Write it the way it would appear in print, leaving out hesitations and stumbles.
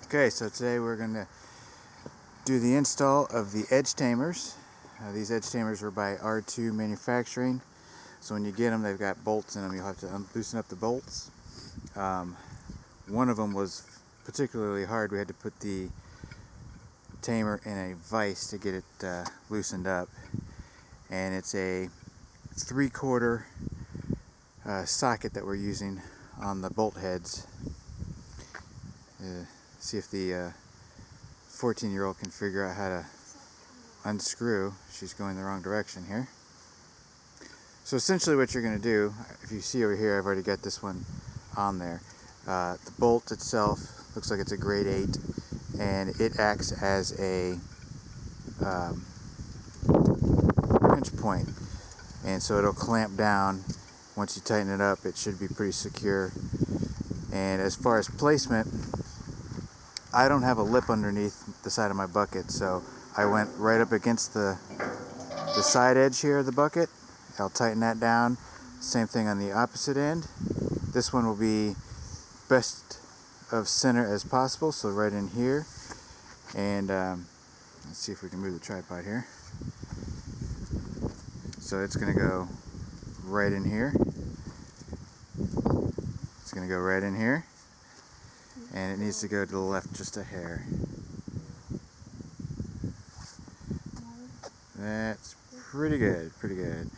Okay, so today we're going to do the install of the edge tamers. These edge tamers were by R2 Manufacturing. So when you get them, they've got bolts in them. You'll have to loosen up the bolts. One of them was particularly hard. We had to put the tamer in a vise to get it loosened up. And it's a 3/4 socket that we're using on the bolt heads. See if the 14-year-old can figure out how to unscrew. She's going the wrong direction here. So essentially what you're going to do, if you see over here, I've already got this one on there. The bolt itself looks like it's a grade 8, and it acts as a pinch point, and so it'll clamp down. Once you tighten it up, it should be pretty secure. And as far as placement, I don't have a lip underneath the side of my bucket, so I went right up against the side edge here of the bucket. I'll tighten that down. Same thing on the opposite end. This one will be best of center as possible, so right in here. And let's see if we can move the tripod here. So it's going to go right in here. It's going to go right in here. And it needs to go to the left just a hair. That's pretty good, pretty good.